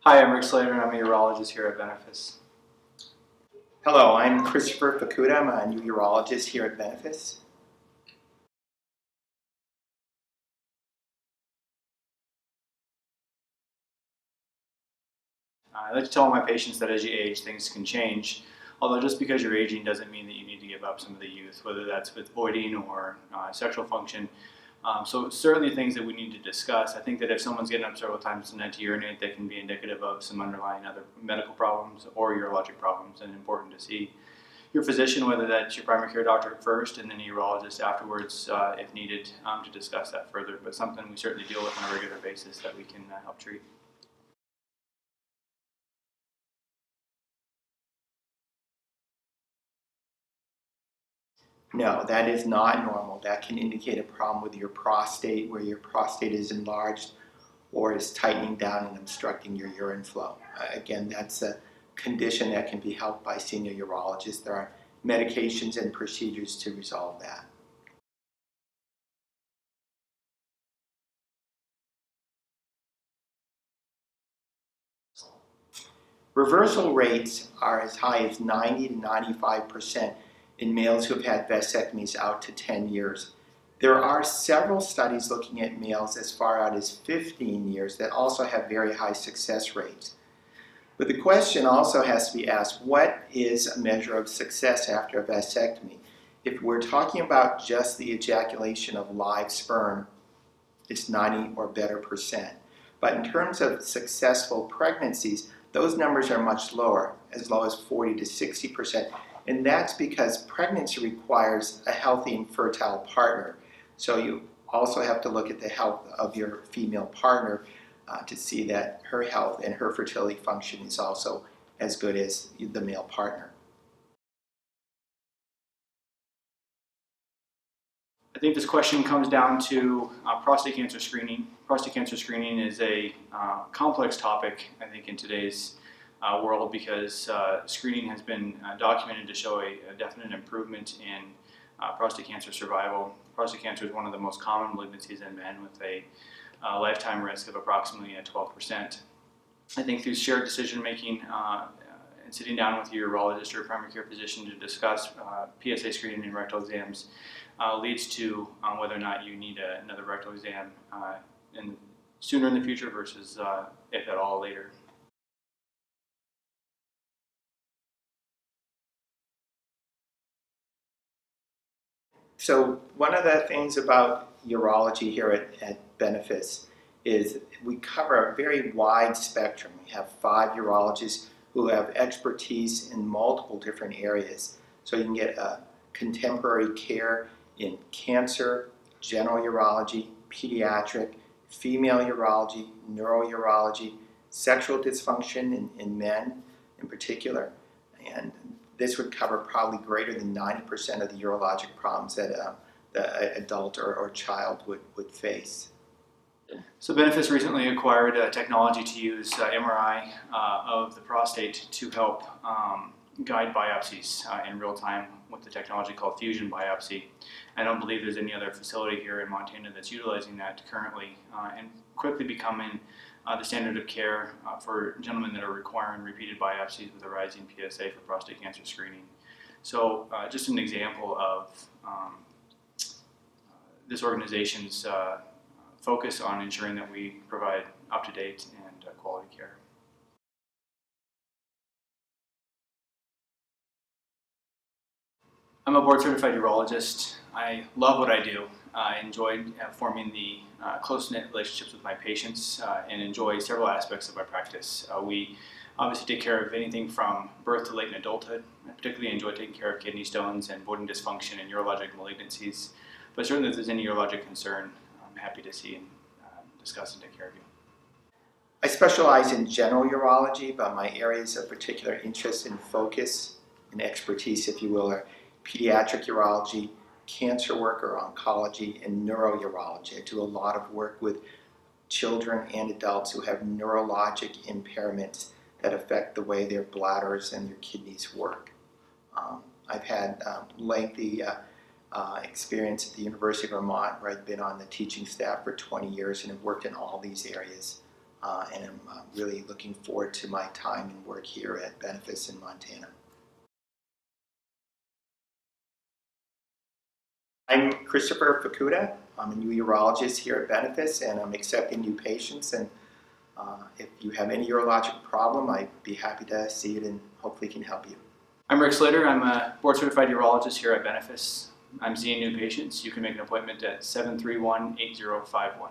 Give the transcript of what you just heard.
Hi, I'm Rick Slater and I'm a urologist here at Benefis. Hello, I'm Christopher Fakuda. I'm a new urologist here at Benefis. I like to tell my patients that as you age, things can change. Although just because you're aging doesn't mean that you need to give up some of the youth, whether that's with voiding or sexual function. So certainly things that we need to discuss. I think that if someone's getting up several times a night to urinate, that can be indicative of some underlying other medical problems or urologic problems, and important to see your physician, whether that's your primary care doctor first and then a urologist afterwards if needed, to discuss that further. But something we certainly deal with on a regular basis that we can help treat. No, that is not normal. That can indicate a problem with your prostate, where your prostate is enlarged or is tightening down and obstructing your urine flow. Again, that's a condition that can be helped by seeing a urologist. There are medications and procedures to resolve that. Reversal rates are as high as 90 to 95% in males who have had vasectomies out to 10 years. There are several studies looking at males as far out as 15 years that also have very high success rates. But the question also has to be asked, what is a measure of success after a vasectomy? If we're talking about just the ejaculation of live sperm, it's 90 or better percent. But in terms of successful pregnancies, those numbers are much lower, as low as 40 to 60%. And that's because pregnancy requires a healthy and fertile partner. So you also have to look at the health of your female partner to see that her health and her fertility function is also as good as the male partner. I think this question comes down to prostate cancer screening. Prostate cancer screening is a complex topic, I think, in today's world because screening has been documented to show a definite improvement in prostate cancer survival. Prostate cancer is one of the most common malignancies in men with a lifetime risk of approximately 12%. I think through shared decision making and sitting down with your urologist or primary care physician to discuss PSA screening and rectal exams leads to whether or not you need another rectal exam sooner in the future versus, if at all, later. So one of the things about urology here at Benefis is we cover a very wide spectrum. We have 5 urologists who have expertise in multiple different areas. So you can get contemporary care in cancer, general urology, pediatric, female urology, neurourology, sexual dysfunction in men in particular. And this would cover probably greater than 90% of the urologic problems that the adult or child would face. So Benefis recently acquired technology to use MRI of the prostate to help guide biopsies in real time with the technology called fusion biopsy. I don't believe there's any other facility here in Montana that's utilizing that currently, and quickly becoming the standard of care for gentlemen that are requiring repeated biopsies with a rising PSA for prostate cancer screening. So just an example of this organization's focus on ensuring that we provide up-to-date and quality care. I'm a board-certified urologist. I love what I do. I enjoy forming the close-knit relationships with my patients and enjoy several aspects of my practice. We obviously take care of anything from birth to late in adulthood. I particularly enjoy taking care of kidney stones and voiding dysfunction and urologic malignancies. But certainly if there's any urologic concern, I'm happy to see and discuss and take care of you. I specialize in general urology, but my areas of particular interest and focus and expertise, if you will, are pediatric urology, cancer work or oncology, and neurourology. I do a lot of work with children and adults who have neurologic impairments that affect the way their bladders and their kidneys work. I've had lengthy experience at the University of Vermont, where I've been on the teaching staff for 20 years and have worked in all these areas and I'm really looking forward to my time and work here at Benefis in Montana. I'm Christopher Fakuda. I'm a new urologist here at Benefis, and I'm accepting new patients. And if you have any urological problem, I'd be happy to see it and hopefully can help you. I'm Rick Slater. I'm a board-certified urologist here at Benefis. I'm seeing new patients. You can make an appointment at 731-8051.